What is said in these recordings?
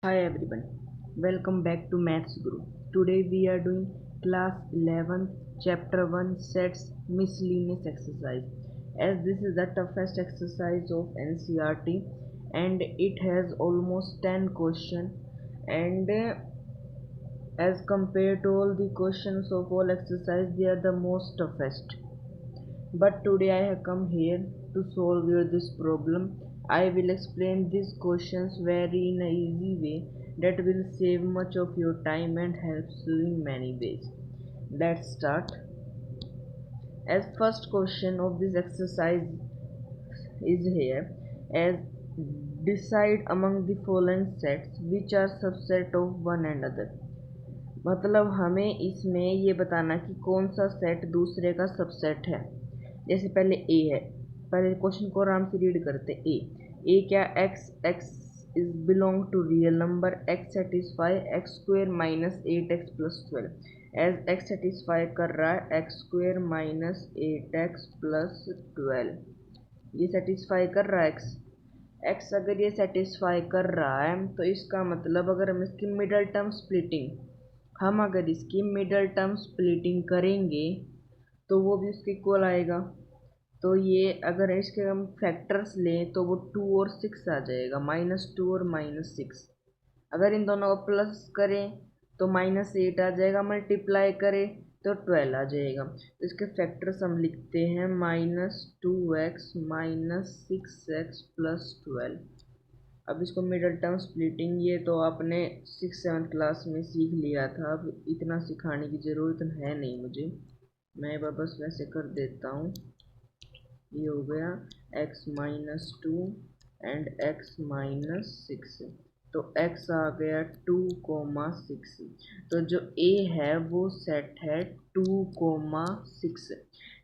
Hi everyone, welcome back to Maths Guru. Today we are doing class 11th chapter 1 sets miscellaneous exercise. As this is the toughest exercise of NCERT and it has almost 10 questions and as compared to all the questions of all exercise they are the most toughest. But today I have come here to solve this problem. I will explain these questions very in a easy way that will save much of your time and helps you in many ways. Let's start. As first question of this exercise is here as decide among the following sets which are subset of one another. मतलब हमें इसमें ये बताना कि कौन सा set दूसरे का सबसेट है। जैसे पहले ए है, पहले क्वेश्चन को आराम से रीड करते। ए क्या, x x is belong to real number, x satisfy x square minus 8x+12। As x satisfy कर रहा है एक्स स्क्वेयर माइनस 8x+12, ये सेटिस्फाई कर रहा है एक्स एक्स अगर ये सेटिस्फाई कर रहा है तो इसका मतलब अगर हम अगर इसकी मिडल टर्म स्प्लिटिंग करेंगे तो वो भी उसके इक्वल आएगा। तो ये अगर इसके हम फैक्टर्स लें तो वो 2 और 6 आ जाएगा, -2 और -6। अगर इन दोनों को प्लस करें तो -8 आ जाएगा, मल्टीप्लाई करें तो 12 आ जाएगा। तो इसके फैक्टर्स हम लिखते हैं -2x -6x+12। अब इसको मिडल टर्म स्प्लिटिंग ये तो आपने 6-7 क्लास में सीख लिया था, अब इतना सिखाने की ज़रूरत है नहीं मुझे, मैं बस वैसे कर देता हूँ। ये हो गया x-2 एंड x-6, तो x आ गया 2,6। तो जो a है वो सेट है 2,6।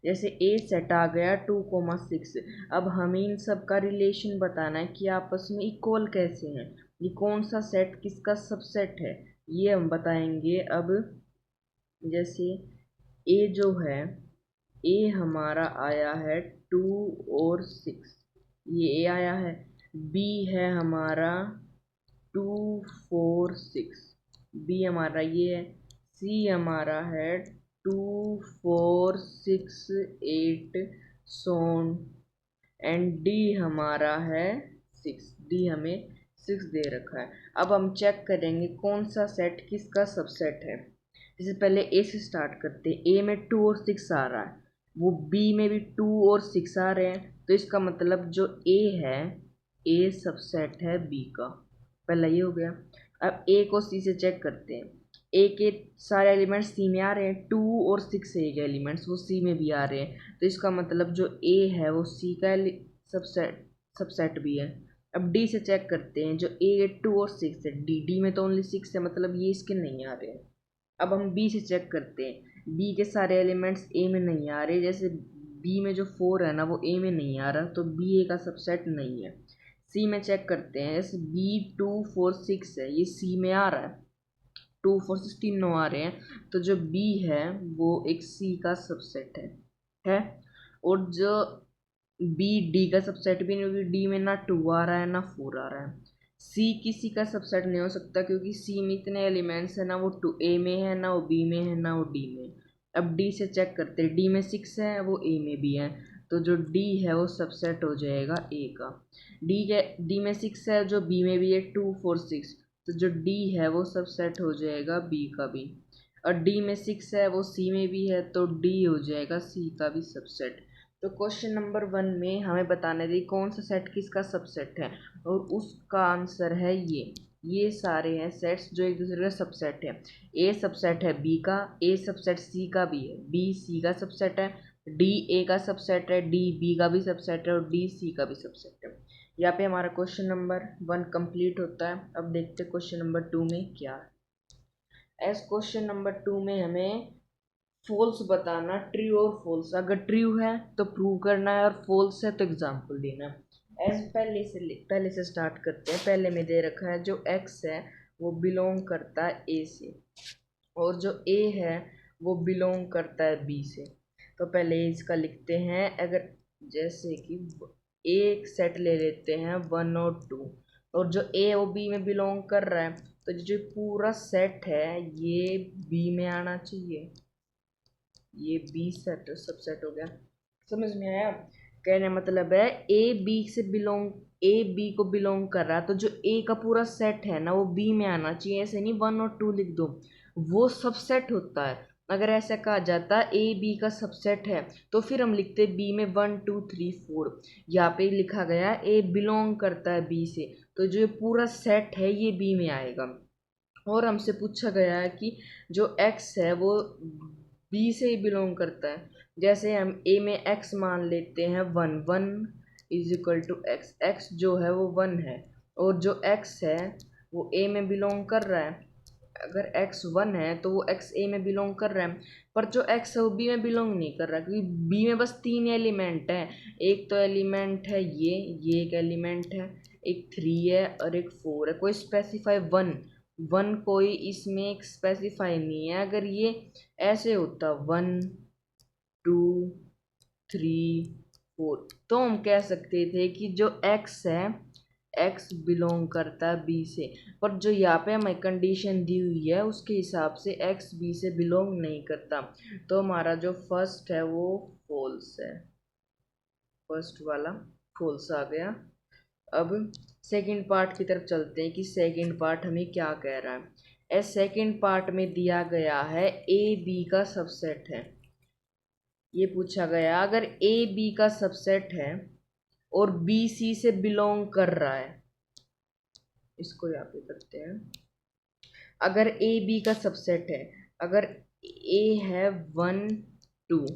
जैसे a सेट आ गया 2,6, अब हमें इन सब का रिलेशन बताना है कि आपस में इक्वल कैसे हैं, ये कौन सा सेट किसका सबसेट है ये हम बताएंगे। अब जैसे a जो है, ए हमारा आया है 2 और 6, ये ए आया है। बी है हमारा 2, 4, 6, बी हमारा ये है। सी हमारा है 2, 4, 6, 8 सोन, एंड डी हमारा है 6, डी हमें 6 दे रखा है। अब हम चेक करेंगे कौन सा सेट किसका सबसेट है। जैसे पहले ए से स्टार्ट करते हैं, ए में 2 और 6 आ रहा है, वो बी में भी 2 और 6 आ रहे हैं, तो इसका मतलब जो ए है, ए सबसेट है बी का। पहला ये हो गया। अब ए को सी से चेक करते हैं, ए के सारे एलिमेंट्स सी में आ रहे हैं, 2 और 6 ए के एलिमेंट्स वो सी में भी आ रहे हैं, तो इसका मतलब जो ए है वो सी का सबसेट भी है। अब डी से चेक करते हैं, जो ए 2 और 6 है, डी में तो ओनली 6 है, मतलब ये इसके नहीं आ रहे हैं। अब हम बी से चेक करते हैं, बी के सारे एलिमेंट्स ए में नहीं आ रहे, जैसे बी में जो 4 है ना वो ए में नहीं आ रहा, तो बी ए का सबसेट नहीं है। सी में चेक करते हैं, जैसे बी 2, 4, 6 है, ये सी में आ रहा है, 2, 4, 6 तीनों आ रहे हैं, तो जो बी है वो एक सी का सबसेट है। और जो बी डी का सबसेट भी नहीं, क्योंकि डी में ना 2 आ रहा है ना 4 आ रहा है। सी किसी का सबसेट नहीं हो सकता, क्योंकि सी में इतने एलिमेंट्स है ना वो 2 ए में है, ना वो बी में है, ना वो डी में। अब डी से चेक करते हैं, डी में 6 है, वो ए में भी है, तो जो डी है वो सबसेट हो जाएगा ए का। डी में 6 है, जो बी में भी है 2, 4, 6, तो जो डी है वो सबसेट हो जाएगा बी का भी। और डी में 6 है, वो सी में भी है, तो डी हो जाएगा सी का भी सबसेट। तो क्वेश्चन नंबर 1 में हमें बताने दी कौन सा सेट किसका सबसेट है, और उसका आंसर है ये सारे हैं सेट्स जो एक दूसरे का सबसेट है। ए सबसेट है बी का, ए सबसेट सी का भी है, बी सी का सबसेट है, डी ए का सबसेट है, डी बी का भी सबसेट है, और डी सी का भी सबसेट है। यहाँ पे हमारा क्वेश्चन नंबर 1 कंप्लीट होता है। अब देखते हैं क्वेश्चन नंबर 2 में क्या है। एज क्वेश्चन नंबर 2 में हमें फॉल्स बताना, ट्रू और फॉल्स, अगर ट्रू है तो प्रूव करना है और फॉल्स है तो एग्जाम्पल देना है। एज पहले से स्टार्ट करते हैं। पहले में दे रखा है जो एक्स है वो बिलोंग करता है ए से, और जो ए है वो बिलोंग करता है बी से। तो पहले इसका लिखते हैं, अगर जैसे कि एक सेट ले लेते हैं 1 और 2, और जो ए वो बी में बिलोंग कर रहा है, तो जो पूरा सेट है ये बी में आना चाहिए। ये बी सेट सबसेट हो गया। समझ में आया? कहने मतलब है ए बी से बिलोंग, ए बी को बिलोंग कर रहा है, तो जो ए का पूरा सेट है ना वो बी में आना चाहिए। ऐसे नहीं 1 और 2 लिख दो, वो सबसेट होता है। अगर ऐसा कहा जाता ए बी का सबसेट है तो फिर हम लिखते बी में 1 2 3 4। यहाँ पे लिखा गया ए बिलोंग करता है बी से, तो जो पूरा सेट है ये बी में आएगा। और हमसे पूछा गया है कि जो एक्स है वो बी से ही बिलोंग करता है। जैसे हम ए में एक्स मान लेते हैं 1, 1 is equal to x, x जो है वो 1 है, और जो एक्स है वो ए में बिलोंग कर रहा है। अगर एक्स 1 है तो वो एक्स ए में बिलोंग कर रहा है, पर जो एक्स है वो बी में बिलोंग नहीं कर रहा, क्योंकि बी में बस 3 एलिमेंट है। एक तो एलिमेंट है ये एक एलिमेंट है, एक 3 है और एक 4 है। कोई स्पेसिफाई 1, 1 कोई इसमें एक स्पेसिफाई नहीं है। अगर ये ऐसे होता 1 2 3 4 तो हम कह सकते थे कि जो x है x बिलोंग करता है b से। पर जो यहाँ पे हमें कंडीशन दी हुई है उसके हिसाब से x b से बिलोंग नहीं करता, तो हमारा जो फर्स्ट है वो फॉल्स है। फर्स्ट वाला फॉल्स आ गया। अब सेकंड पार्ट की तरफ चलते हैं कि सेकंड पार्ट हमें क्या कह रहा है। ए सेकंड पार्ट में दिया गया है ए बी का सबसेट है। ये पूछा गया अगर ए बी का सबसेट है और बी सी से बिलोंग कर रहा है, इसको यहाँ पे करते हैं। अगर ए बी का सबसेट है, अगर ए है 1 2,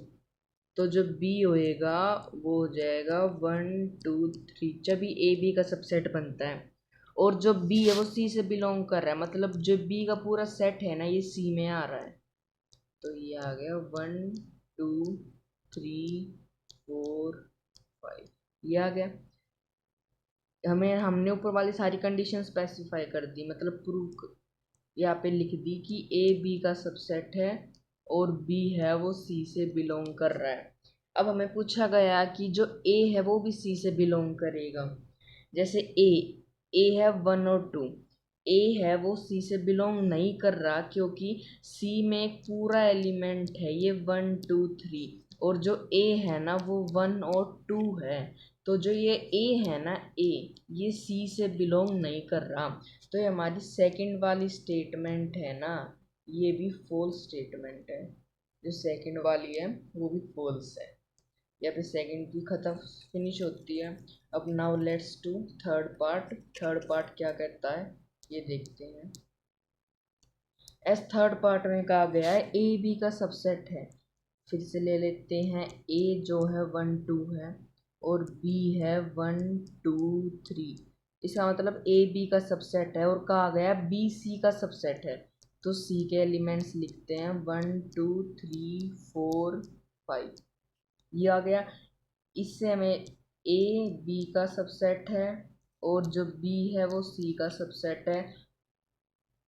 तो जो बी होएगा वो हो जाएगा 1 2 3, जब भी ए बी का सबसेट बनता है। और जो बी है वो सी से बिलोंग कर रहा है, मतलब जो बी का पूरा सेट है ना ये सी में आ रहा है। तो ये आ गया 1 2 3 4 5, ये आ गया। हमें हमने ऊपर वाली सारी कंडीशन स्पेसिफाई कर दी, मतलब प्रूव यहाँ पे लिख दी कि ए बी का सबसेट है और बी है वो सी से बिलोंग कर रहा है। अब हमें पूछा गया कि जो ए है वो भी सी से बिलोंग करेगा। जैसे ए है 1 और 2, ए है वो सी से बिलोंग नहीं कर रहा क्योंकि सी में एक पूरा एलिमेंट है ये 1 2 3, और जो ए है ना वो 1 और 2 है। तो जो ये ए है ना ए, ये सी से बिलोंग नहीं कर रहा, तो ये हमारी सेकंड वाली स्टेटमेंट है ना ये भी फॉल्स स्टेटमेंट है। जो सेकंड वाली है वो भी फॉल्स है। यहाँ पे सेकंड की खत्म फिनिश होती है। अब now let's to third part. Third part क्या कहता है ये देखते हैं। एस थर्ड पार्ट में कहा गया है ए बी का सबसेट है। फिर से ले लेते हैं, ए जो है 1 2 है और बी है 1 2 3। इसका मतलब ए बी का सबसेट है और कहा गया बी सी का सबसेट है, तो सी के एलिमेंट्स लिखते हैं 1 2 3 4 5। ये आ गया। इससे हमें ए बी का सबसेट है और जो बी है वो सी का सबसेट है।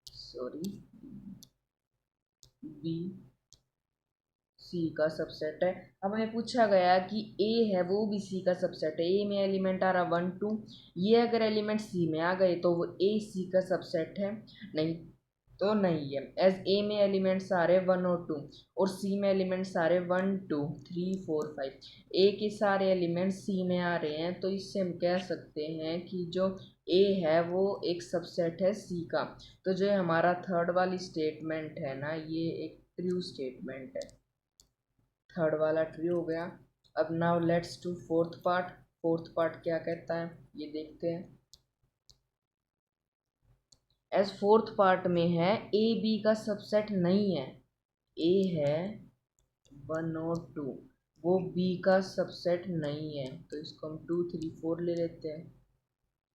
सॉरी, बी सी का सबसेट है। अब हमें पूछा गया कि ए है वो भी सी का सबसेट है। ए में एलिमेंट आ रहा 1 2, ये अगर एलिमेंट सी में आ गए तो वो ए सी का सबसेट है, नहीं तो नहीं है। एज ए में एलिमेंट्स आ रहे 1 और 2 और सी में एलिमेंट्स आ रहे 1 2 3 4 5। ए के सारे एलिमेंट्स सी में आ रहे हैं, तो इससे हम कह सकते हैं कि जो ए है वो एक सबसेट है सी का। तो जो हमारा थर्ड वाली स्टेटमेंट है ना ये एक ट्रू स्टेटमेंट है। थर्ड वाला ट्रू हो गया। अब now let's to fourth part. Fourth part क्या कहता है ये देखते हैं। एज फोर्थ पार्ट में है ए बी का सबसेट नहीं है। ए है 1 और 2, वो बी का सबसेट नहीं है, तो इसको हम 2 3 4 ले लेते हैं।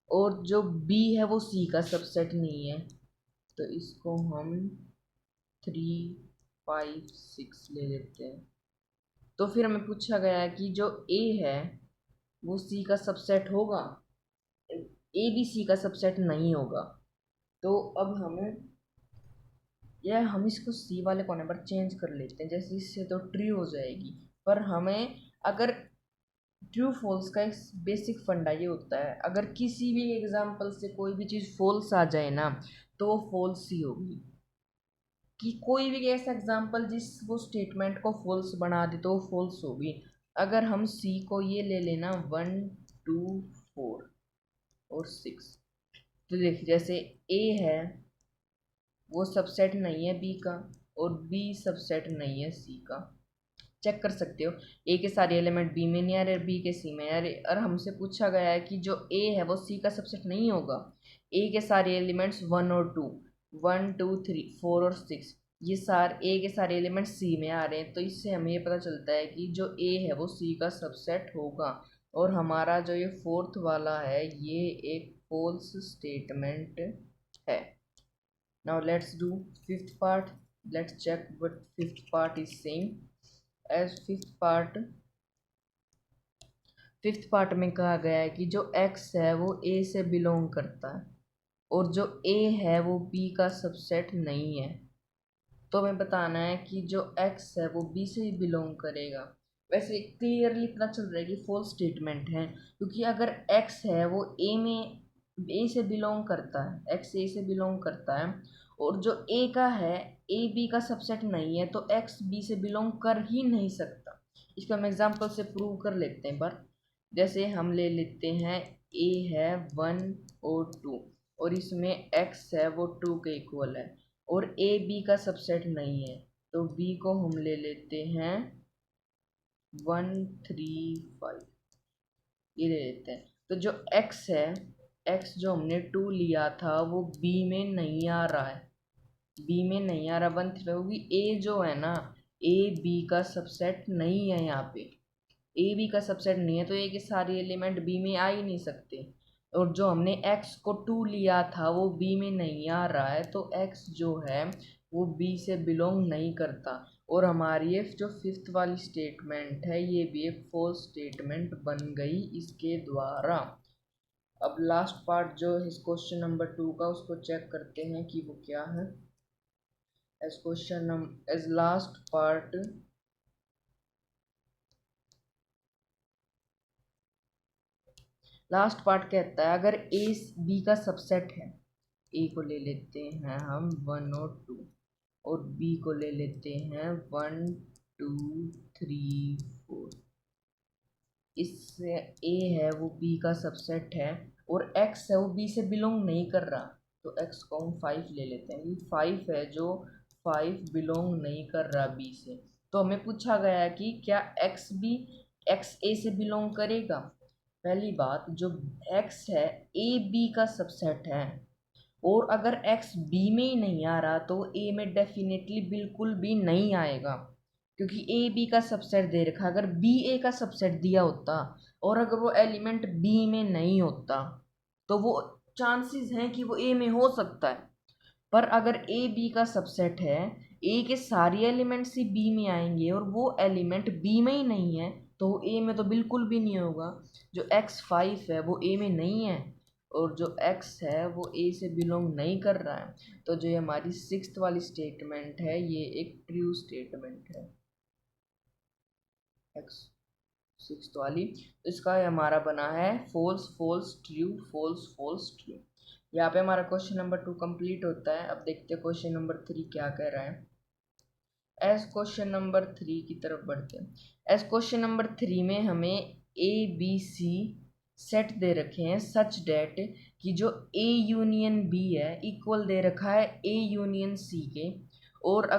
और जो बी है वो सी का सबसेट नहीं है, तो इसको हम 3 5 6 ले लेते हैं। तो फिर हमें पूछा गया है कि जो ए है वो सी का सबसेट होगा, ए भी सी का सबसेट नहीं होगा। तो अब हमें यह हम इसको सी वाले कोने पर चेंज कर लेते हैं, जैसे इससे तो ट्री हो जाएगी। पर हमें अगर ट्रू फॉल्स का एक बेसिक फंडा ये होता है, अगर किसी भी एग्जाम्पल से कोई भी चीज़ फॉल्स आ जाए ना तो वो फॉल्स ही होगी। कि कोई भी ऐसा एग्जाम्पल जिस वो स्टेटमेंट को फॉल्स बना दे तो वो फॉल्स होगी। अगर हम सी को ये ले लेना 1 2 4 और 6, तो देखिए जैसे ए है वो सबसेट नहीं है बी का, और बी सबसेट नहीं है सी का। चेक कर सकते हो, ए के सारे एलिमेंट बी में नहीं आ रहे, बी के सी में आ रहे। और हमसे पूछा गया है कि जो ए है वो सी का सबसेट नहीं होगा। ए के सारे एलिमेंट्स 1 और 2, 1 2 3 4 और 6, ये सारे ए के सारे एलिमेंट सी में आ रहे हैं, तो इससे हमें ये पता चलता है कि जो ए है वो सी का सबसेट होगा। और हमारा जो ये फोर्थ वाला है ये एक फॉल्स स्टेटमेंट है। Now let's do fifth part. Let's check what fifth part is saying. As fifth part में कहा गया है कि जो x है वो a से बिलोंग करता है, और जो a है वो b का सबसेट नहीं है। तो हमें बताना है कि जो x है वो b से ही बिलोंग करेगा। वैसे क्लियरली पता चल रहा है कि फॉल्स स्टेटमेंट है, क्योंकि अगर x है वो a से बिलोंग करता है, x a से बिलोंग करता है, और जो a का है a b का सबसेट नहीं है, तो x b से बिलोंग कर ही नहीं सकता। इसको हम एग्जांपल से प्रूव कर लेते हैं। पर जैसे हम ले लेते हैं a है 1 और 2, और इसमें x है वो 2 के इक्वल है, और ए बी का सबसेट नहीं है, तो बी को हम ले लेते हैं 1 3 5, ये ले लेते हैं। तो जो x है, x जो हमने 2 लिया था वो b में नहीं आ रहा है, बी में नहीं आ रहा 1 3 क्योंकि ए जो है ना ए बी का सबसेट नहीं है। यहाँ पे ए बी का सबसेट नहीं है, तो ए के सारे एलिमेंट बी में आ ही नहीं सकते। और जो हमने x को 2 लिया था वो b में नहीं आ रहा है, तो x जो है वो b से बिलोंग नहीं करता। और हमारी ये जो फिफ्थ वाली स्टेटमेंट है ये भी एक फॉल्स स्टेटमेंट बन गई इसके द्वारा। अब लास्ट पार्ट जो है क्वेश्चन नंबर 2 का, उसको चेक करते हैं कि वो क्या है। as last part, कहता है अगर ए बी का सबसेट है, ए को ले लेते हैं हम 1 और 2, और बी को ले लेते हैं 1 2 3 4, इससे ए है वो बी का सबसेट है, और x है वो बी से बिलोंग नहीं कर रहा, तो x को हम 5 ले लेते हैं। ये 5 है जो 5 बिलोंग नहीं कर रहा बी से। तो हमें पूछा गया है कि क्या x a से बिलोंग करेगा। पहली बात, जो x है ए बी का सबसेट है, और अगर x b में ही नहीं आ रहा तो a में डेफिनेटली बिल्कुल भी नहीं आएगा, क्योंकि ए बी का सबसेट दे रखा। अगर बी ए का सबसेट दिया होता और अगर वो एलिमेंट बी में नहीं होता तो वो चांसेस हैं कि वो ए में हो सकता है। पर अगर ए बी का सबसेट है, ए के सारे एलिमेंट्स ही बी में आएंगे और वो एलिमेंट बी में ही नहीं है, तो ए में तो बिल्कुल भी नहीं होगा। जो x5 है वो ए में नहीं है, और जो x है वो ए से बिलोंग नहीं कर रहा है। तो जो ये हमारी सिक्स्थ वाली स्टेटमेंट है ये एक ट्रू स्टेटमेंट है, एक्स सिक्स्थ वाली। तो इसका हमारा बना है false false true false false true. यहाँ पे हमारा क्वेश्चन नंबर 2 कंप्लीट होता है। अब देखते हैं क्वेश्चन नंबर 3 क्या कह रहा है। एज क्वेश्चन नंबर 3 की तरफ बढ़ते हैं। एज क्वेश्चन नंबर 3 में हमें ए बी सी सेट दे रखे हैं सच डेट कि जो ए यूनियन बी है इक्वल दे रखा है ए यूनियन सी के, और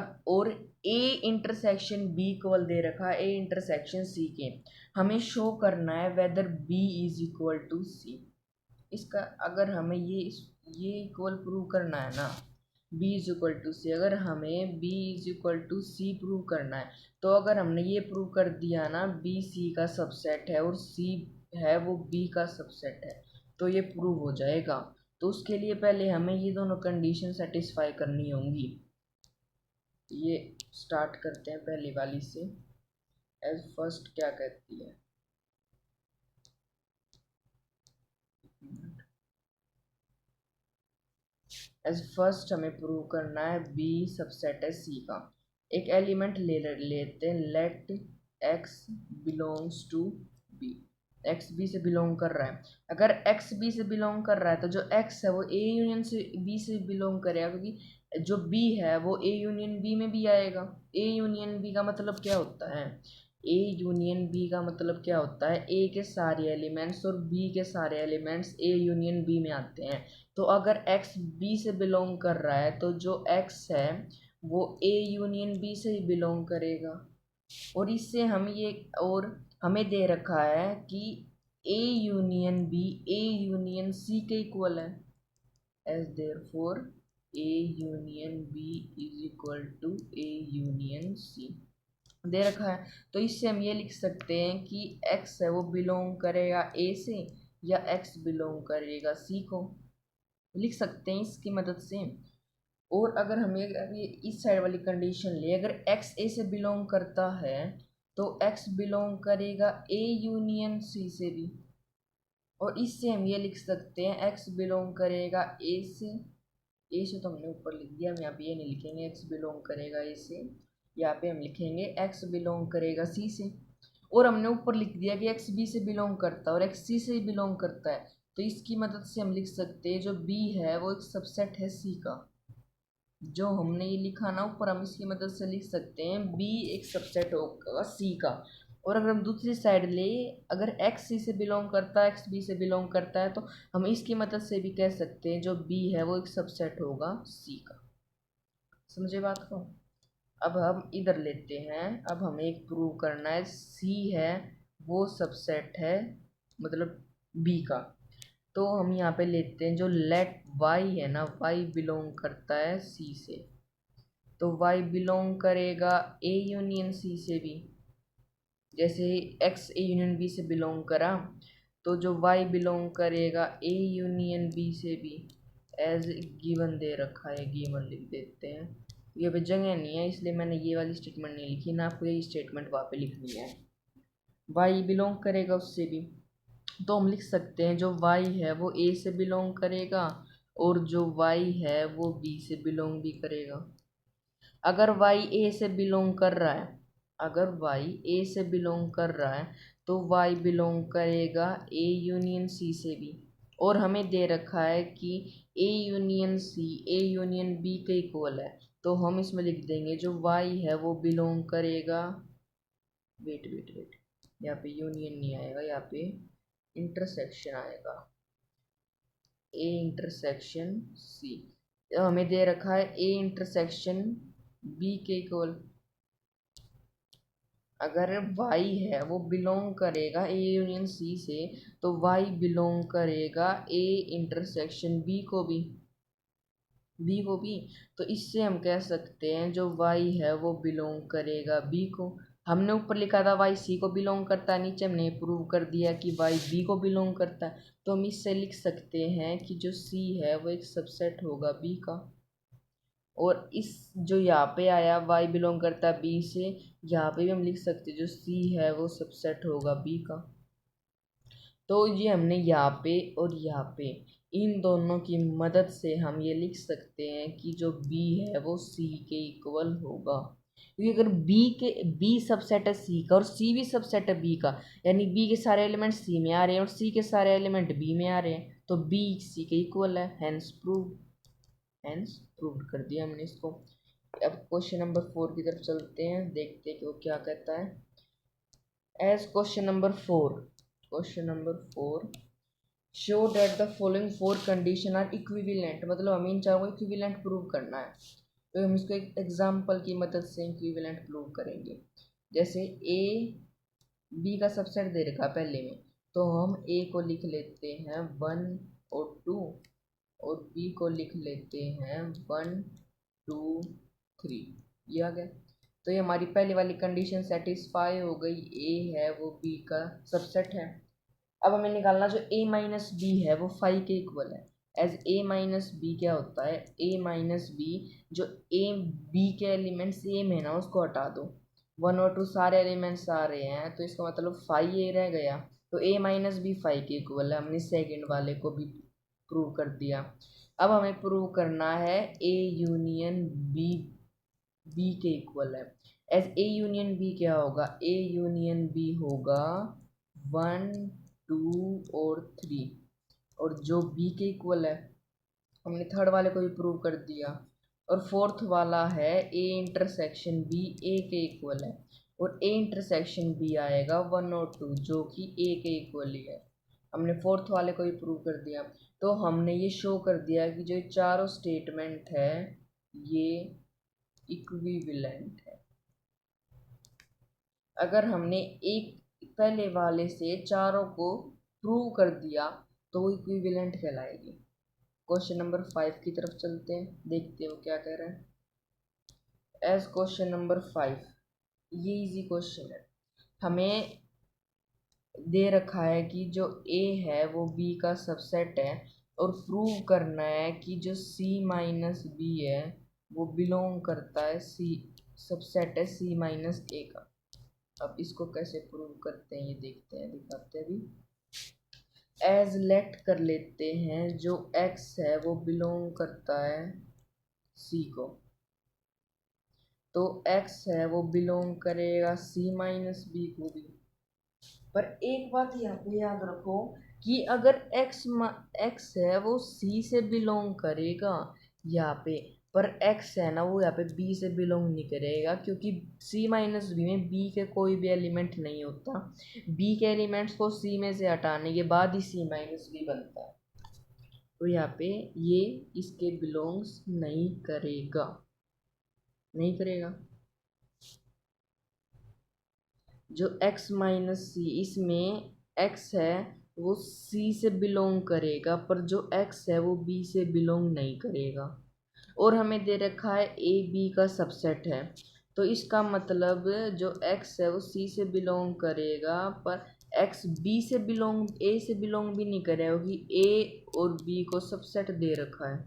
ए इंटरसेक्शन बी इक्वल दे रखा है ए इंटरसेक्शन सी के। हमें शो करना है whether B is equal to C. इसका अगर हमें ये इक्वल प्रूव करना है ना, b is equal to C, अगर हमें b is equal to C prove करना है, तो अगर हमने ये प्रूव कर दिया ना b c का सबसेट है और c है वो b का सबसेट है, तो ये प्रूव हो जाएगा। तो उसके लिए पहले हमें ये दोनों कंडीशन सेटिस्फाई करनी होंगी। ये स्टार्ट करते हैं पहली वाली से। एज फर्स्ट क्या कहती है, एज फर्स्ट हमें प्रूव करना है बी सबसेट है सी का। एक एलिमेंट लेते हैं, let x belongs to B. X B से बिलोंग कर रहा है। अगर एक्स बी से बिलोंग कर रहा है तो जो एक्स है वो ए यूनियन से बी से बिलोंग करेगा, क्योंकि जो बी है वो ए यूनियन बी में भी आएगा। ए यूनियन बी का मतलब क्या होता है? ए यूनियन बी का मतलब क्या होता है? ए के सारे एलिमेंट्स और बी के सारे एलिमेंट्स ए यूनियन बी में आते हैं। तो अगर एक्स बी से बिलोंग कर रहा है तो जो एक्स है वो ए यूनियन बी से ही बिलोंग करेगा। और इससे हम ये, और हमें दे रखा है कि A union B A union C के इक्वल है, as therefore A union B is equal to A union C दे रखा है। तो इससे हम ये लिख सकते हैं कि एक्स है वो बिलोंग करेगा ए से, या एक्स बिलोंग करेगा सी को, लिख सकते हैं इसकी मदद से। और अगर हम ये अभी इस साइड वाली कंडीशन ले, अगर एक्स ए से बिलोंग करता है तो एक्स बिलोंग करेगा ए यूनियन सी से भी। और इससे हम ये लिख सकते हैं एक्स बिलोंग करेगा ए से, ए से तो हमने ऊपर लिख दिया, हम यहाँ पे ये नहीं लिखेंगे एक्स बिलोंग करेगा ए से, यहाँ पे हम लिखेंगे एक्स बिलोंग करेगा सी से। और हमने ऊपर लिख दिया कि एक्स बी से बिलोंग करता है और एक्स सी से ही बिलोंग करता है, तो इसकी मदद से हम लिख सकते हैं जो बी है वो एक सबसेट है सी का। जो हमने ये लिखा ना ऊपर, हम इसकी मदद से लिख सकते हैं बी एक सबसेट होगा सी का। और अगर हम दूसरी साइड ले, अगर एक्स सी से बिलोंग करता है एक्स बी से बिलोंग करता है तो हम इसकी मदद से भी कह सकते हैं जो बी है वो एक सबसेट होगा सी का। समझे बात को? अब हम इधर लेते हैं, अब हमें एक प्रूव करना है सी है वो सबसेट है मतलब बी का। तो हम यहाँ पे लेते हैं जो लेट वाई है ना, वाई बिलोंग करता है सी से, तो वाई बिलोंग करेगा ए यूनियन सी से भी। जैसे एक्स ए यूनियन बी से बिलोंग करा, तो जो वाई बिलोंग करेगा ए यूनियन बी से भी, एज गिवन दे रखा है, गिवन लिख देते हैं। ये भी जगह नहीं है इसलिए मैंने ये वाली स्टेटमेंट नहीं लिखी ना, आपको यही स्टेटमेंट वहाँ पे लिखनी है। वाई बिलोंग करेगा उससे भी, तो हम लिख सकते हैं जो y है वो a से बिलोंग करेगा और जो y है वो b से बिलोंग भी करेगा। अगर y a से बिलोंग कर रहा है, अगर y a से बिलोंग कर रहा है तो y बिलोंग करेगा a यूनियन c से भी। और हमें दे रखा है कि a union c a union b के इक्वल है, तो हम इसमें लिख देंगे जो y है वो बिलोंग करेगा, वेट वेट वेट, यहाँ पे यूनियन नहीं आएगा, यहाँ पे इंटरसेक्शन आएगा, ए इंटरसेक्शन सी। हमें दे रखा है ए इंटरसेक्शन बी के इक्वल। अगर y है वो बिलोंग करेगा ए यूनियन सी से, तो y बिलोंग करेगा ए इंटरसेक्शन बी को भी। तो इससे हम कह सकते हैं जो y है वो बिलोंग करेगा b को। हमने ऊपर लिखा था y c को बिलोंग करता है, नीचे हमने प्रूव कर दिया कि y b को बिलोंग करता है, तो हम इससे लिख सकते हैं कि जो c है वो एक सबसेट होगा b का। और इस जो यहाँ पे आया y बिलोंग करता है b से, यहाँ पे भी हम लिख सकते हैं जो c है वो सबसेट होगा b का। तो ये हमने यहाँ पे और यहाँ पे इन दोनों की मदद से हम ये लिख सकते हैं कि जो b है वो c के इक्वल होगा। क्योंकि अगर b सबसेट है c का और c भी सबसेट है b का, यानी b के सारे एलिमेंट c में आ रहे हैं और c के सारे एलिमेंट b में आ रहे हैं, तो b c के इक्वल है, हैंस प्रूव कर दिया हमने इसको। अब क्वेश्चन नंबर 4 की तरफ चलते हैं, देखते हैं कि वो क्या कहता है। As question number 4 show that the following 4 condition are equivalent, मतलब हमें इन चारों को इक्विवेलेंट प्रूव करना है। तो हम इसको एक एग्जांपल की मदद से इक्विवेलेंट प्रूव करेंगे। जैसे ए बी का सबसेट दे रखा पहले में, तो हम ए को लिख लेते हैं 1 और 2 और बी को लिख लेते हैं 1 2 3। ये आ गया। तो ये हमारी पहली वाली कंडीशन सेटिस्फाई हो गई, ए है वो बी का सबसेट है। अब हमें निकालना जो a माइनस बी है वो 5 के इक्वल है। एज a माइनस बी क्या होता है, a माइनस बी जो a b के एलिमेंट सेम है ना उसको हटा दो, 1 और 2 सारे एलिमेंट्स आ रहे हैं तो इसका मतलब 5a रह गया, तो a माइनस बी 5 के इक्वल है। हमने सेकेंड वाले को भी प्रूव कर दिया। अब हमें प्रूव करना है a यूनियन बी के इक्वल है। एज a यूनियन बी क्या होगा, a यूनियन बी होगा 1 2 और 3, और जो बी के इक्वल है हमने थर्ड वाले को भी प्रूव कर दिया, और फोर्थ वाला है ए इंटरसेक्शन बी ए के इक्वल है, और ए इंटरसेक्शन बी आएगा 1 और 2 जो कि ए के इक्वल ही है। हमने फोर्थ वाले को भी प्रूव कर दिया। तो हमने ये शो कर दिया कि जो चारों स्टेटमेंट है ये इक्विवेलेंट है। अगर हमने एक पहले वाले से चारों को प्रूव कर दिया तो वो इक्विवेलेंट कहलाएगी। क्वेश्चन नंबर 5 की तरफ चलते हैं, देखते हो क्या कह रहे हैं। एज क्वेश्चन नंबर 5, ये इजी क्वेश्चन है। हमें दे रखा है कि जो ए है वो बी का सबसेट है, और प्रूव करना है कि जो सी माइनस बी है वो बिलोंग करता है सी, सबसेट है सी माइनस ए का। अब इसको कैसे प्रूव करते हैं ये देखते हैं, दिखाते हैं अभी। एज लेट कर लेते हैं जो एक्स है वो बिलोंग करता है सी को, तो एक्स है वो बिलोंग करेगा सी माइनस बी को भी। पर एक बात यहाँ पे याद रखो कि अगर एक्स है वो सी से बिलोंग करेगा यहाँ पे, पर एक्स है ना वो यहाँ पे बी से बिलोंग नहीं करेगा, क्योंकि सी माइनस बी में बी के कोई भी एलिमेंट नहीं होता। बी के एलिमेंट्स को सी में से हटाने के बाद ही सी माइनस बी बनता है, तो यहाँ पे ये इसके बिलोंग्स नहीं करेगा, नहीं करेगा। जो x माइनस सी, इसमें x है वो c से बिलोंग करेगा, पर जो x है वो b से बिलोंग नहीं करेगा। और हमें दे रखा है a b का सबसेट है, तो इसका मतलब जो x है वो c से बिलोंग करेगा, पर x b से बिलोंग a से बिलोंग भी नहीं करेगा, क्योंकि a और b को सबसेट दे रखा है,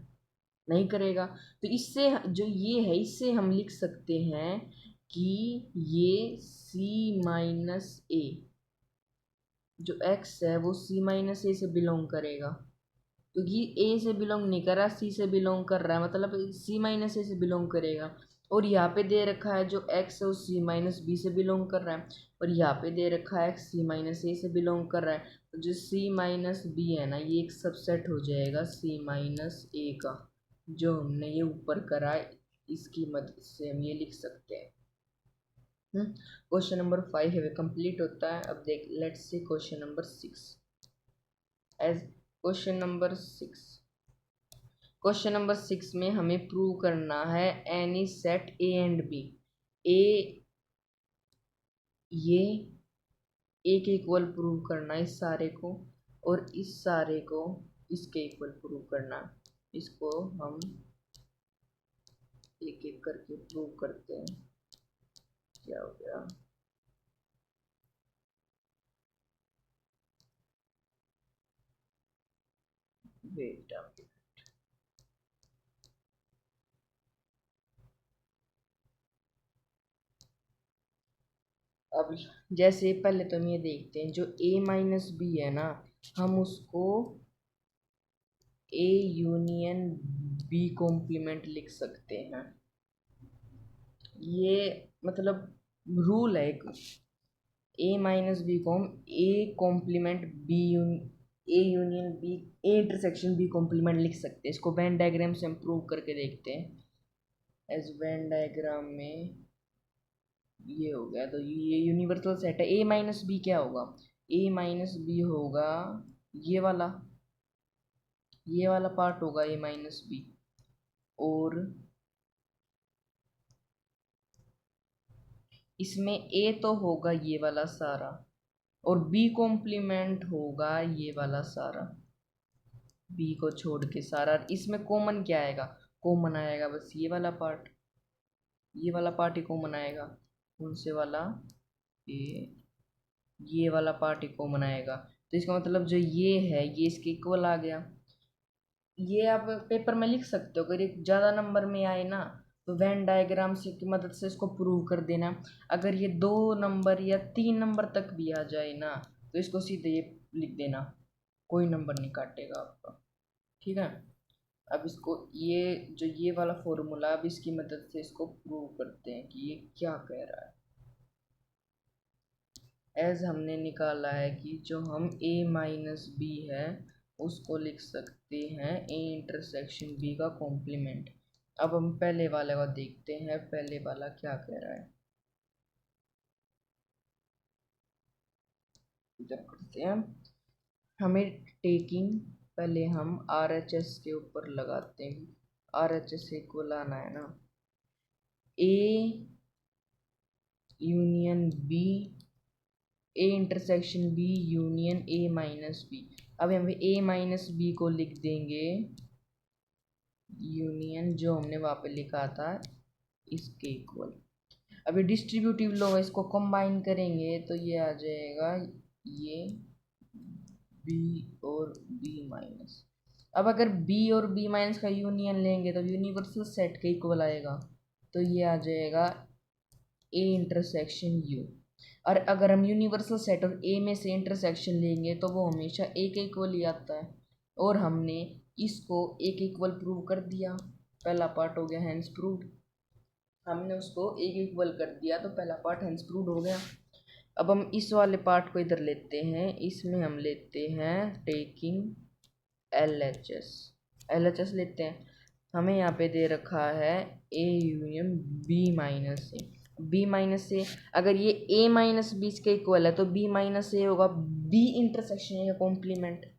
नहीं करेगा। तो इससे जो ये है इससे हम लिख सकते हैं कि ये c माइनस ए, जो x है वो c माइनस ए से बिलोंग करेगा, क्योंकि a से बिलोंग नहीं कर रहा, c से बिलोंग कर रहा है, मतलब c माइनस ए से बिलोंग करेगा। और यहाँ पे दे रखा है जो x है वो c माइनस बी से बिलोंग कर रहा है, और यहाँ पे दे रखा है c माइनस ए से बिलोंग कर रहा है, तो जो c माइनस बी है ना ये एक सबसेट हो जाएगा c माइनस ए का, जो हमने ये ऊपर करा है इसकी मदद से हम ये लिख सकते हैं। क्वेश्चन नंबर 5 है कंप्लीट होता है। अब देख let's see question number 6। As question number 6 में हमें प्रूव करना है any set A and B. A ये ए के इक्वल प्रूव करना है इस सारे को, और इस सारे को इसके इक्वल प्रूव करना। इसको हम एक एक करके प्रूव करते हैं। क्या हो गया, वेट अब जैसे पहले तो हम ये देखते हैं जो a माइनस बी है ना, हम उसको a यूनियन b कॉम्प्लीमेंट लिख सकते हैं। ये मतलब रूल है एक, a माइनस बी को हम a complement b a union b a intersection b complement लिख सकते हैं। इसको वेन डायग्राम से हम प्रूव करके देखते हैं। एज वेन डायग्राम में ये हो गया, तो ये यूनिवर्सल सेट है। ए माइनस बी क्या होगा, ए माइनस बी होगा ये वाला पार्ट होगा ए माइनस बी, और इसमें ए तो होगा ये वाला सारा, और बी कॉम्प्लीमेंट होगा ये वाला सारा, बी को छोड़ के सारा। इसमें कॉमन क्या आएगा, कॉमन आएगा बस ये वाला पार्ट, ये वाला पार्ट ही कॉमन आएगा। कौन से वाला, ये वाला पार्ट ही कॉमन आएगा। तो इसका मतलब जो ये है ये इसके इक्वल आ गया। ये आप पेपर में लिख सकते हो, अगर ये ज़्यादा नंबर में आए ना तो वेन डायग्राम से की मदद से इसको प्रूव कर देना। अगर ये 2 नंबर या 3 नंबर तक भी आ जाए ना तो इसको सीधे ये लिख देना, कोई नंबर नहीं काटेगा आपका, ठीक है। अब इसको ये जो ये वाला फॉर्मूला, अब इसकी मदद से इसको प्रूव करते हैं कि ये क्या कह रहा है। एज हमने निकाला है कि जो हम a माइनस बी है उसको लिख सकते हैं a इंटरसेक्शन b का कॉम्प्लीमेंट। अब हम पहले वाले को देखते हैं, पहले वाला क्या कह रहा है, इधर करते हैं। हमें टेकिंग, पहले हम आर एच एस के ऊपर लगाते हैं, आर एच एस को लाना है ना, A union B, A intersection B union A minus B. अब हम ए माइनस बी को लिख देंगे यूनियन जो हमने वहाँ पे लिखा था इसके इक्वल। अभी डिस्ट्रीब्यूटिव लो, इसको कंबाइन करेंगे तो ये आ जाएगा ये बी और बी माइनस। अब अगर बी और बी माइनस का यूनियन लेंगे तो यूनिवर्सल सेट के इक्वल आएगा, तो ये आ जाएगा ए इंटरसेक्शन यू। और अगर हम यूनिवर्सल सेट और ए में से इंटरसेक्शन लेंगे तो वो हमेशा ए के इक्वल ही आता है, और हमने इसको ए के इक्वल प्रूव कर दिया। पहला पार्ट हो गया हैंस प्रूव्ड, हमने उसको ए के इक्वल कर दिया तो पहला पार्ट हैंस प्रूव्ड हो गया। अब हम इस वाले पार्ट को इधर लेते हैं, इसमें हम लेते हैं taking L H S, L H S लेते हैं। हमें यहाँ पे दे रखा है A union B minus A, B minus A, अगर ये ए माइनस बी के इक्वल है तो बी माइनस ए होगा बी इंटरसेक्शन ए का कॉम्प्लीमेंट।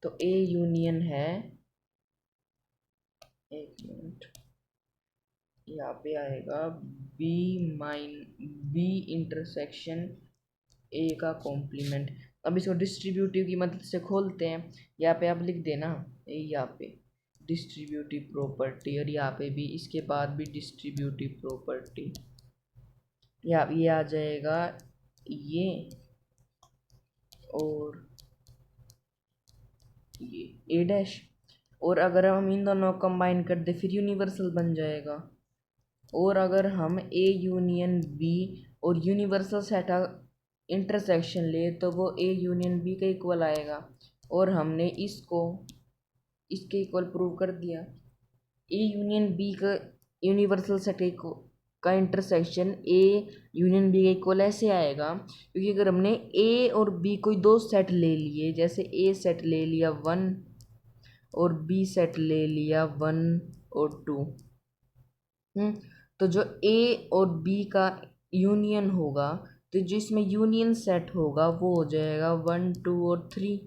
तो ए यूनियन है, एक मिनट, यहाँ पे आएगा बी इंटरसेक्शन ए का कॉम्प्लीमेंट। अब इसको डिस्ट्रीब्यूटिव की मदद से खोलते हैं, यहाँ पे आप लिख देना यहाँ पे डिस्ट्रीब्यूटिव प्रॉपर्टी, और यहाँ पे भी इसके बाद भी डिस्ट्रीब्यूटिव प्रॉपर्टी, ये आ जाएगा ये और ये ए डैश, और अगर हम इन दोनों को कंबाइन कर दे फिर यूनिवर्सल बन जाएगा। और अगर हम ए यूनियन बी और यूनिवर्सल सेट इंटरसेक्शन ले तो वो ए यूनियन बी का इक्वल आएगा, और हमने इसको इसके इक्वल प्रूव कर दिया। ए यूनियन बी का यूनिवर्सल सेट का इंटरसेक्शन ए यूनियन बी का इक्वल ऐसे आएगा, क्योंकि अगर हमने ए और बी कोई दो सेट ले लिए, जैसे ए सेट ले लिया 1 और बी सेट ले लिया 1 और 2, तो जो ए और बी का यूनियन होगा तो जिसमें यूनियन सेट होगा वो हो जाएगा 1 2 और 3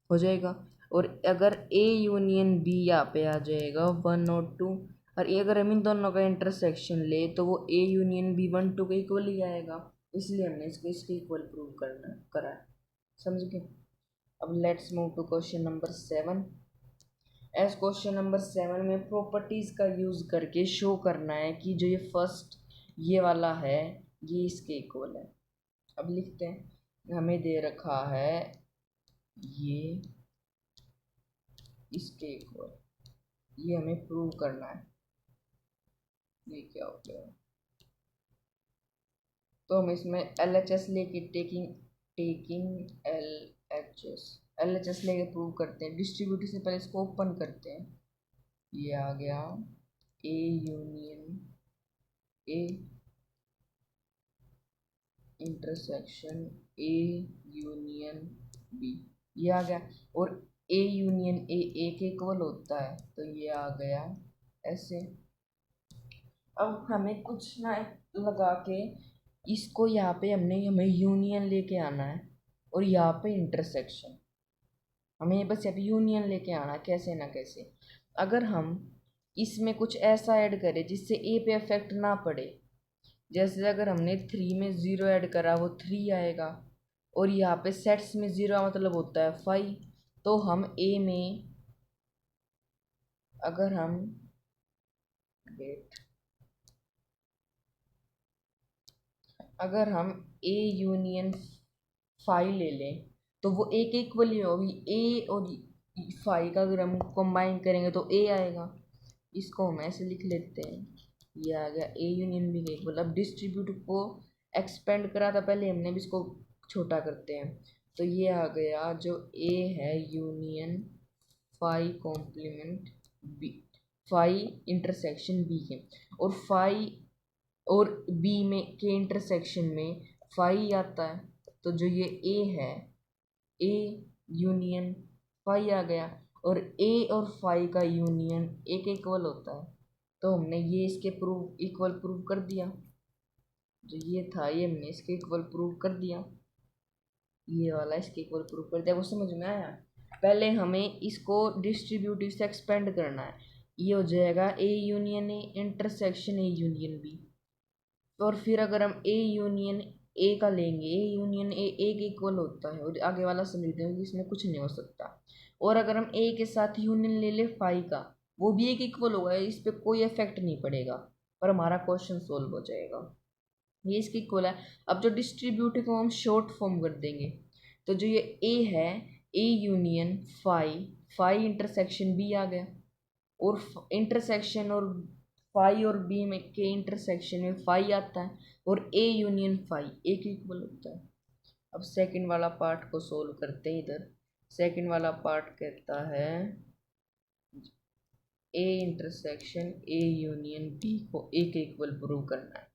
हो जाएगा। और अगर ए यूनियन बी यहाँ पे आ जाएगा 1 और 2, और ये अगर हम इन दोनों का इंटरसेक्शन ले तो वो ए यूनियन बी 1 2 के इक्वल ही आएगा, इसलिए हमने इसको इसके इक्वल प्रूव करा है। समझ गए? अब let's move to question number 7। एस क्वेश्चन नंबर 7 में प्रॉपर्टीज़ का यूज़ करके शो करना है कि जो ये फर्स्ट ये वाला है ये इसके इक्वल है। अब लिखते हैं, हमें दे रखा है ये इसके इक्वल, ये हमें प्रूव करना है। ये क्या हो गया, तो हम इसमें एल एच एस लेके टेकिंग एल एच एस लेके प्रूव करते हैं। डिस्ट्रीब्यूटिव से पहले इसको ओपन करते हैं, ये आ गया A union A intersection A union B, ये आ गया। और ए यूनियन ए के इक्वल होता है, तो ये आ गया ऐसे। अब हमें कुछ ना लगा के इसको यहाँ पे हमें यूनियन लेके आना है, और यहाँ पे इंटरसेक्शन, हमें बस यहाँ पे यूनियन लेके आना है कैसे ना कैसे। अगर हम इसमें कुछ ऐसा ऐड करें जिससे ए पे इफेक्ट ना पड़े, जैसे अगर हमने 3 में 0 ऐड करा वो 3 आएगा, और यहाँ पे सेट्स में 0 मतलब होता है 5, तो हम ए में अगर हम ए यूनियन 5 ले लें तो वो ए के इक्वल ही होगी। ए और 5 का अगर हम कंबाइन करेंगे तो ए आएगा, इसको हम ऐसे लिख लेते हैं, ये आ गया ए यूनियन बी के इक्वल। अब डिस्ट्रीब्यूट को एक्सपेंड करा था पहले हमने, भी इसको छोटा करते हैं, तो ये आ गया जो ए है union 5 complement B, 5 intersection B है, और 5 और बी में के इंटरसेक्शन में 5 आता है, तो जो ये ए है, ए यूनियन फाई आ गया, और ए और फाई का यूनियन ए के इक्वल होता है। तो हमने ये इसके इक्वल प्रूव कर दिया। जो ये था ये हमने इसके इक्वल प्रूव कर दिया, ये वाला इसके इक्वल प्रूव कर दिया। वो समझ में आया? पहले हमें इसको डिस्ट्रीब्यूटिव से एक्सपेंड करना है। ये हो जाएगा A union A intersection A union B. और फिर अगर हम ए यूनियन ए का लेंगे, ए यूनियन ए के इक्वल होता है, और आगे वाला समझते हैं कि इसमें कुछ नहीं हो सकता। और अगर हम ए के साथ यूनियन ले ले फाई का, वो भी ए के इक्वल होगा, इस पर कोई इफेक्ट नहीं पड़ेगा, पर हमारा क्वेश्चन सोल्व हो जाएगा। ये इसके इक्वल है। अब जो डिस्ट्रीब्यूटिव को हम शॉर्ट फॉर्म कर देंगे, तो जो ये ए है, A union phi, phi intersection B आ गया, और इंटरसेक्शन और फाई और बी में के इंटरसेक्शन में फाई आता है, और ए यूनियन फाई ए के इक्वल होता है। अब सेकंड वाला पार्ट को सोल्व करते हैं। इधर सेकंड वाला पार्ट कहता है A intersection A union B को ए के इक्वल प्रूव करना है।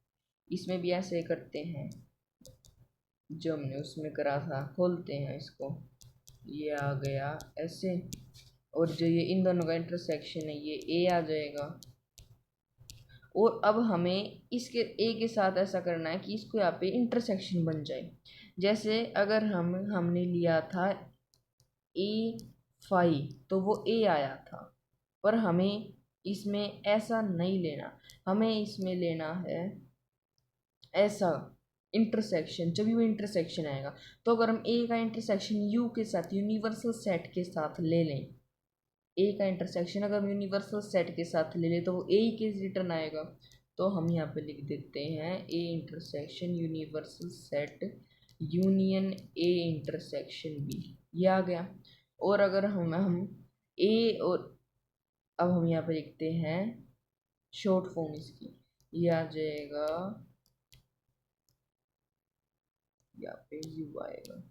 इसमें भी ऐसे करते हैं जो हमने उसमें करा था। खोलते हैं इसको, ये आ गया ऐसे, और जो ये इन दोनों का इंटरसेक्शन है ये ए आ जाएगा। और अब हमें इसके ए के साथ ऐसा करना है कि इसको यहाँ पे इंटरसेक्शन बन जाए। जैसे अगर हमने लिया था ए फाई, तो वो ए आया था, पर हमें इसमें ऐसा नहीं लेना, हमें इसमें लेना है ऐसा इंटरसेक्शन। जब वो इंटरसेक्शन आएगा, तो अगर हम ए का इंटरसेक्शन यू के साथ यूनिवर्सल सेट के साथ ले लें, ए का इंटरसेक्शन अगर हम यूनिवर्सल सेट के साथ ले लें तो वो ए के रिटर्न आएगा। तो हम यहाँ पे लिख देते हैं A intersection universal set union A intersection B, ये आ गया। और अगर हम ए, और अब हम यहाँ पे लिखते हैं शॉर्ट फॉर्म इसकी, ये आ जाएगा, यहाँ पे यू आएगा,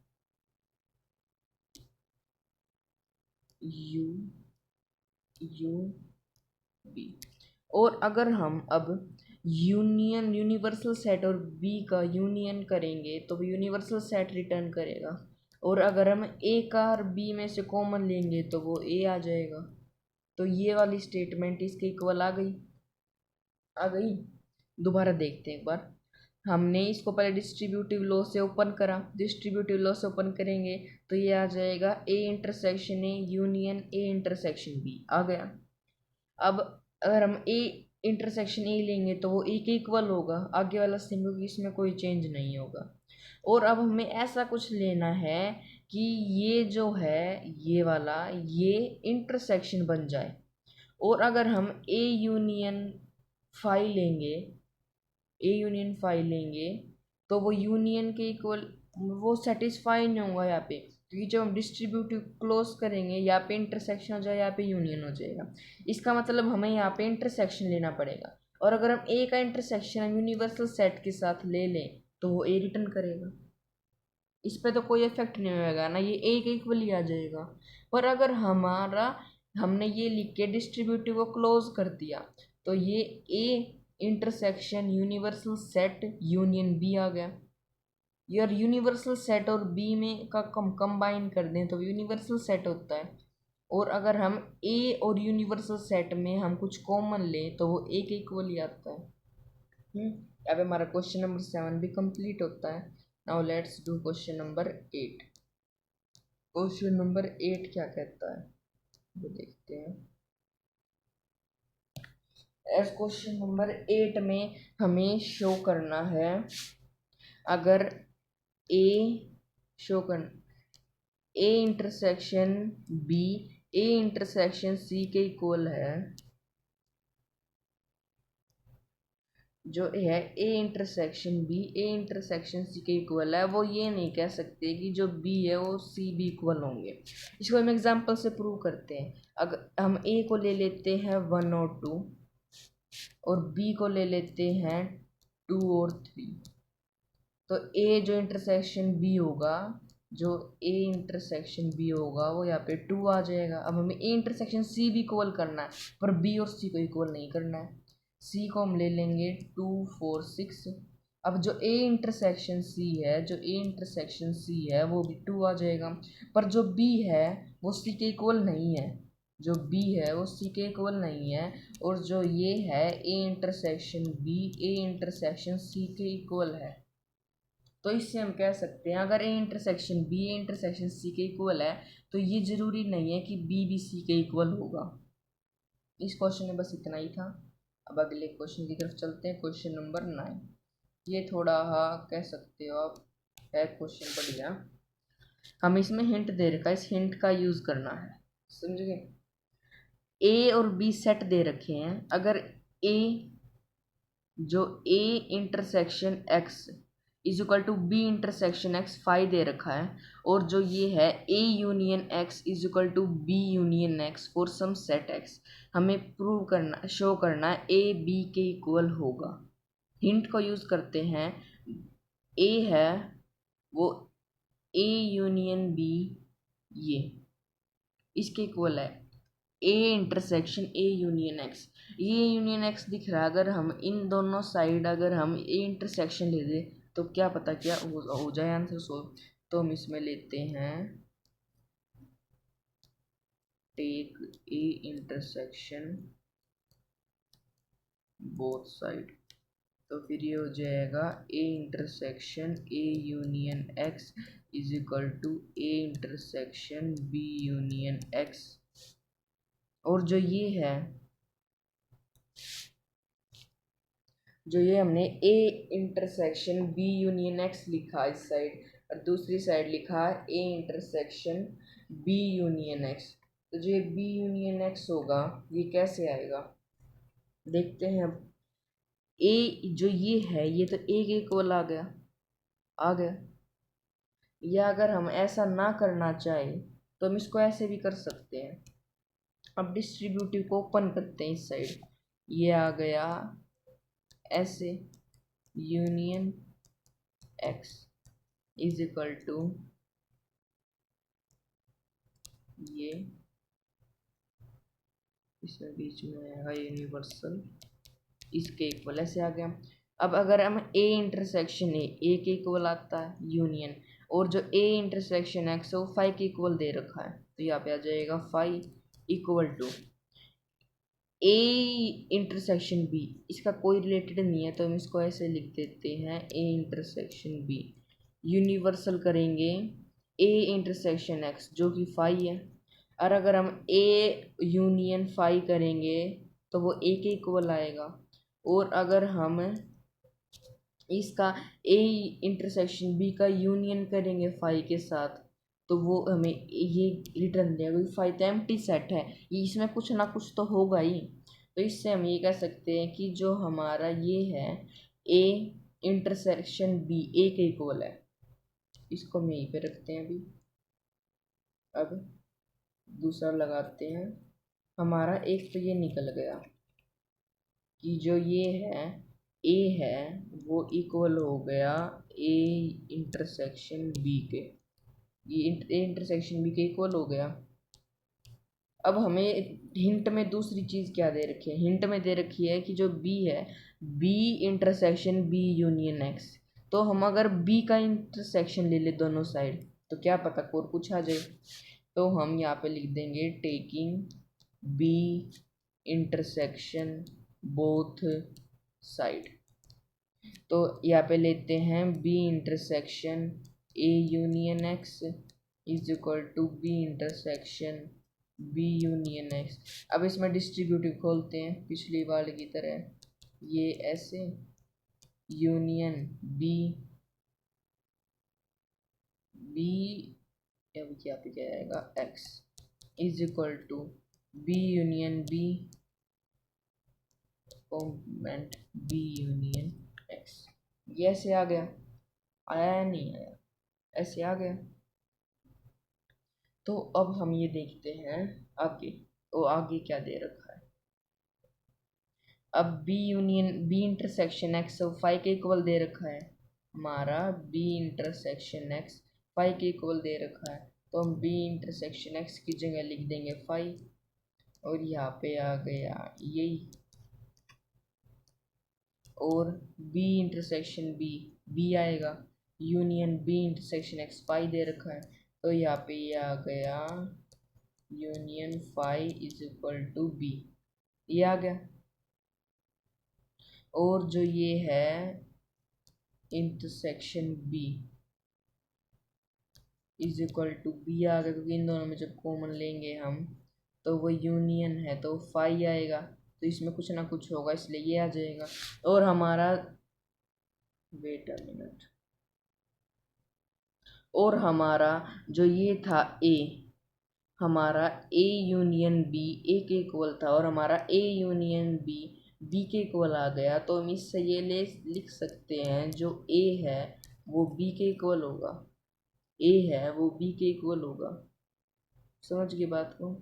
यू यू बी। और अगर हम अब यूनिवर्सल सेट और बी का यूनियन करेंगे तो वो यूनिवर्सल सेट रिटर्न करेगा। और अगर हम ए का और बी में से कॉमन लेंगे तो वो ए आ जाएगा। तो ये वाली स्टेटमेंट इसके इक्वल आ गई। दोबारा देखते हैं एक बार। हमने इसको पहले डिस्ट्रीब्यूटिव लॉ से ओपन करा, डिस्ट्रीब्यूटिव लॉ से ओपन करेंगे तो ये आ जाएगा A intersection A union A intersection B आ गया। अब अगर हम ए इंटरसेक्शन ए लेंगे तो वो ए के इक्वल होगा, आगे वाला सेम, क्योंकि इसमें कोई चेंज नहीं होगा। और अब हमें ऐसा कुछ लेना है कि ये जो है ये वाला ये इंटरसेक्शन बन जाए। और अगर हम ए यूनियन फाई लेंगे तो वो यूनियन के इक्वल वो सेटिस्फाई नहीं होगा यहाँ पे, क्योंकि जब हम डिस्ट्रीब्यूटिव क्लोज करेंगे यहाँ पे इंटरसेक्शन हो जाए, यहाँ पे यूनियन हो जाएगा। इसका मतलब हमें यहाँ पे इंटरसेक्शन लेना पड़ेगा। और अगर हम ए का इंटरसेक्शन यूनिवर्सल सेट के साथ ले लें तो वो ए रिटर्न करेगा, इस पर तो कोई इफेक्ट नहीं होगा ना, ये ए के इक्वल ही आ जाएगा। पर अगर हमने ये लिख के डिस्ट्रीब्यूटिव को क्लोज कर दिया तो ये A intersection universal set union B आ गया। यार यूनिवर्सल सेट और बी में का कंबाइन कर दें तो यूनिवर्सल सेट होता है। और अगर हम ए और यूनिवर्सल सेट में हम कुछ कॉमन लें तो वो ए के इक्वल ही आता है। अब हमारा क्वेश्चन नंबर 7 भी कंप्लीट होता है। Now let's do question number 8। Question number 8 क्या कहता है वो देखते हैं। एस क्वेश्चन नंबर 8 में हमें शो करना है, अगर ए शो कर A intersection B A intersection C के इक्वल है, जो है A intersection B A intersection C के इक्वल है, वो ये नहीं कह सकते कि जो बी है वो सी भी इक्वल होंगे। इसको हम एग्जांपल से प्रूव करते हैं। अगर हम ए को ले लेते हैं 1 और 2, और बी को ले लेते हैं 2 और 3, तो ए जो इंटरसेक्शन बी होगा, वो यहाँ पे 2 आ जाएगा। अब हमें ए इंटरसेक्शन सी भी इक्वल करना है, पर बी और सी को इक्वल नहीं करना है। सी को हम ले लेंगे 2 4 6, अब जो ए इंटरसेक्शन सी है, जो ए इंटरसेक्शन सी है वो भी 2 आ जाएगा। पर जो बी है वो सी के इक्वल नहीं है, जो बी है वो सी के इक्वल नहीं है। और जो ये है A intersection B, A intersection C के इक्वल है। तो इससे हम कह सकते हैं अगर A intersection B A intersection C के इक्वल है तो ये जरूरी नहीं है कि बी भी सी के इक्वल होगा। इस क्वेश्चन में बस इतना ही था। अब अगले क्वेश्चन की तरफ चलते हैं, क्वेश्चन नंबर 9। ये थोड़ा कह सकते हो आप है क्वेश्चन बढ़िया। हम इसमें हिंट दे रखा है, इस हिंट का यूज करना है, समझे। ए और बी सेट दे रखे हैं। अगर ए, जो A intersection X is equal to B intersection X phi दे रखा है, और जो ये है A union x is equal to B union X for some set X, हमें प्रूव करना, शो करना है ए बी के इक्वल होगा। हिंट को यूज करते हैं। ए है वो ए यूनियन बी, ये इसके इक्वल है A intersection A union x. ये यूनियन एक्स दिख रहा है, अगर हम इन दोनों साइड अगर हम ए इंटरसेक्शन ले दे तो क्या पता क्या हो जाए आंसर सोल्व। तो हम इसमें लेते हैं take A intersection both side, तो फिर ये हो जाएगा A intersection A union x is equal to A intersection B union x. और जो ये है, जो ये हमने A intersection B union x लिखा इस साइड, और दूसरी साइड लिखा A intersection B union x. तो जो ये बी यूनियन एक्स होगा ये कैसे आएगा देखते हैं। अब ए जो ये है ये तो ए के इक्वल आ गया, आ गया। या अगर हम ऐसा ना करना चाहें तो हम इसको ऐसे भी कर सकते हैं। अब डिस्ट्रीब्यूटिव को ओपन करते हैं इस साइड, ये आ गया ऐसे union x is equal to ये, इसमें बीच में आएगा यूनिवर्सल, इसके इक्वल ऐसे आ गया। अब अगर हम ए इंटरसेक्शन ए के इक्वल आता है यूनियन, और जो ए इंटरसेक्शन एक्स है वो फाइव के इक्वल दे रखा है, तो यहाँ पे आ जाएगा five equal to A intersection B, इसका कोई रिलेटेड नहीं है तो हम इसको ऐसे लिख देते हैं ए इंटरसेक्शन बी। यूनिवर्सल करेंगे ए इंटरसेक्शन एक्स जो कि फाई है, और अगर हम ए यूनियन फाई करेंगे तो वो ए के इक्वल आएगा। और अगर हम इसका ए इंटरसेक्शन बी का यूनियन करेंगे फाई के साथ तो वो हमें ये रिटर्न देगा, क्योंकि फाई तो एम्प्टी सेट है, ये इसमें कुछ ना कुछ तो होगा ही। तो इससे हम ये कह सकते हैं कि जो हमारा ये है ए इंटरसेक्शन बी ए के इक्वल है। इसको हम यहीं पे रखते हैं अभी। अब दूसरा लगाते हैं, हमारा एक तो ये निकल गया कि जो ये है ए है वो इक्वल हो गया ए इंटरसेक्शन बी के, ये ए इंटरसेक्शन बी के इक्वल हो गया। अब हमें हिंट में दूसरी चीज़ क्या दे रखी है, हिंट में दे रखी है कि जो बी है B intersection B union x. तो हम अगर बी का इंटरसेक्शन ले ले दोनों साइड तो क्या पता और कुछ आ जाए। तो हम यहाँ पे लिख देंगे taking B intersection both side. तो यहाँ पे लेते हैं B intersection A union x is equal to B intersection B union x. अब इसमें डिस्ट्रीब्यूटिव खोलते हैं पिछली बार की तरह, ये ऐसे यूनियन बी बी, अब क्या पे क्या आएगा x is equal to B union B complement B union x. ये ऐसे आ गया, आया या नहीं आया, ऐसे आ गया। तो अब हम ये देखते हैं आगे, तो आगे क्या दे रखा है। अब B union B intersection x five के इक्वल दे रखा है, हमारा बी इंटरसेक्शन एक्स फाइव के इक्वल दे रखा है। तो हम बी इंटरसेक्शन एक्स की जगह लिख देंगे फाइव, और यहाँ पे आ गया यही और बी इंटरसेक्शन बी आएगा, union B intersection X phi दे रखा है, तो यहाँ पे ये आ गया union phi is equal to B, ये आ गया। और जो ये है intersection B is equal to B आ गया, क्योंकि इन दोनों में जब कॉमन लेंगे हम तो वो यूनियन है तो फाई आएगा, तो इसमें कुछ ना कुछ होगा इसलिए ये आ जाएगा। और हमारा वेट अ मिनट, और हमारा जो ये था ए, हमारा ए यूनियन बी ए के इक्वल था, और हमारा ए यूनियन बी बी के इक्वल आ गया, तो हम इससे ये लिख सकते हैं जो ए है वो बी के इक्वल होगा, ए है वो बी के इक्वल होगा। समझ गए बात को?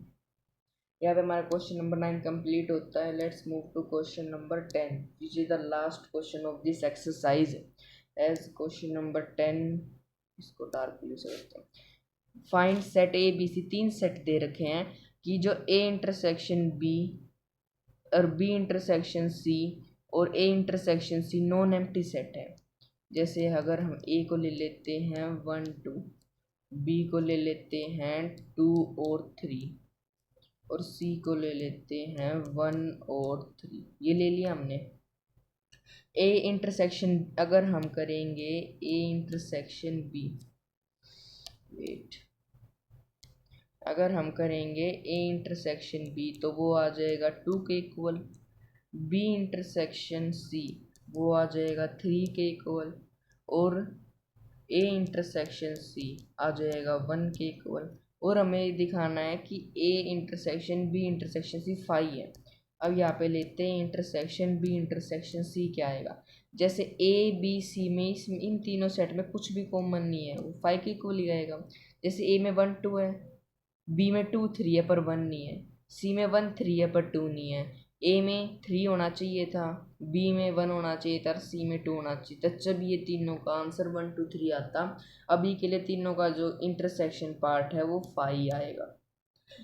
यहाँ पे हमारा क्वेश्चन नंबर 9 कंप्लीट होता है। Let's move to question number 10 which is the last question of this exercise. As question number 10, इसको डार्क ब्लू से करते हैं। Find set A B C, 3 set दे रखे हैं कि जो ए इंटरसेक्शन बी और बी इंटरसेक्शन सी और A intersection C non empty set है। जैसे अगर हम ए को ले लेते हैं 1 2, बी को ले लेते हैं 2 और 3, और सी को ले लेते हैं 1 और 3, ये ले लिया हमने। ए इंटरसेक्शन अगर हम करेंगे ए इंटरसेक्शन बी, वेट, अगर हम करेंगे ए इंटरसेक्शन बी तो वो आ जाएगा 2 के इक्वल, बी इंटरसेक्शन सी वो आ जाएगा 3 के इक्वल, और ए इंटरसेक्शन सी आ जाएगा 1 के इक्वल। और हमें दिखाना है कि A intersection B intersection C 5 है। अब यहाँ पे लेते हैं इंटरसेक्शन बी इंटरसेक्शन सी क्या आएगा। जैसे ए बी सी में इन तीनों सेट में कुछ भी कॉमन नहीं है, वो 5 के इक्वल ही आएगा। जैसे ए में 1 2 है, बी में 2 3 है पर 1 नहीं है, सी में 1 3 है पर 2 नहीं है, ए में 3 होना चाहिए था, बी में 1 होना चाहिए था, सी में 2 होना चाहिए था, जब ये तीनों का आंसर 1 2 3 आता। अभी के लिए तीनों का जो इंटरसेक्शन पार्ट है वो 5 आएगा।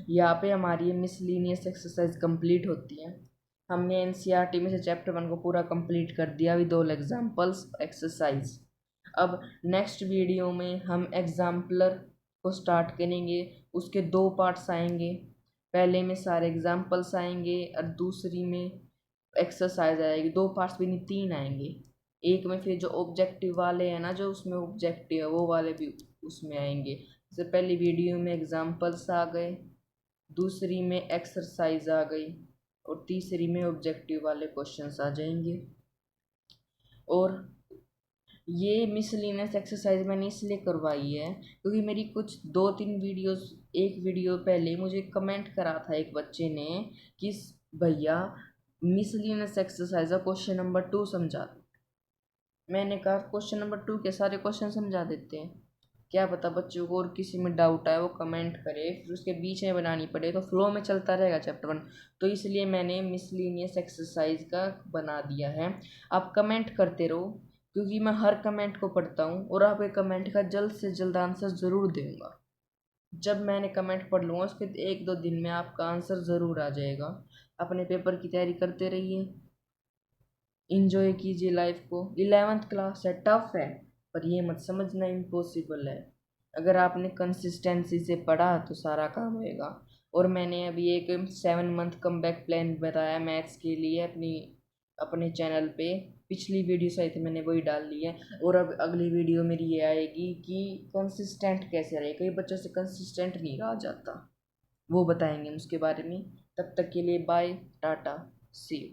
यहाँ पे हमारी मिसलिनियस एक्सरसाइज कंप्लीट होती है। हमने एनसीईआरटी में से चैप्टर 1 को पूरा कंप्लीट कर दिया विद ऑल एग्जाम्पल्स एक्सरसाइज। अब नेक्स्ट वीडियो में हम एग्जाम्पलर को स्टार्ट करेंगे, उसके 2 पार्ट्स आएंगे। पहले में सारे एग्जाम्पल्स आएंगे और दूसरी में एक्सरसाइज आएगी। 2 पार्ट्स भी नहीं 3 आएंगे। एक में फिर जो ऑब्जेक्टिव वाले हैं ना, जो उसमें ऑब्जेक्टिव है वो वाले भी उसमें आएंगे। जैसे पहली वीडियो में एग्जाम्पल्स आ गए, दूसरी में एक्सरसाइज आ गई, और तीसरी में ऑब्जेक्टिव वाले क्वेश्चंस आ जाएंगे। और ये मिसलिनियस एक्सरसाइज मैंने इसलिए करवाई है क्योंकि मेरी कुछ 2-3 वीडियोस, एक वीडियो पहले मुझे कमेंट करा था एक बच्चे ने कि भैया मिसलिनियस एक्सरसाइज का क्वेश्चन नंबर 2 समझा दो। मैंने कहा क्वेश्चन नंबर 2 के सारे क्वेश्चन समझा देते हैं, क्या पता बच्चों को और किसी में डाउट आए वो कमेंट करे, फिर उसके बीच में बनानी पड़े तो फ्लो में चलता रहेगा चैप्टर 1। तो इसलिए मैंने मिसलिनियस एक्सरसाइज का बना दिया है। आप कमेंट करते रहो क्योंकि मैं हर कमेंट को पढ़ता हूँ और आपके कमेंट का जल्द से जल्द आंसर ज़रूर दूंगा। जब मैंने कमेंट पढ़ लूँगा उसके 1-2 दिन में आपका आंसर ज़रूर आ जाएगा। अपने पेपर की तैयारी करते रहिए, इंजॉय कीजिए लाइफ को। 11th क्लास है, टफ है, पर ये मत समझना इम्पॉसिबल है। अगर आपने कंसिस्टेंसी से पढ़ा तो सारा काम होएगा। और मैंने अभी एक 7 मंथ कमबैक प्लान बताया मैथ्स के लिए अपने चैनल पे। पिछली वीडियो आई थी मैंने वही डाल ली है, और अब अगली वीडियो मेरी ये आएगी कि कंसिस्टेंट कैसे रहे, कई बच्चों से कंसिस्टेंट नहीं रहा जाता, वो बताएंगे उसके बारे में। तब तक के लिए बाय, टाटा, सी यू।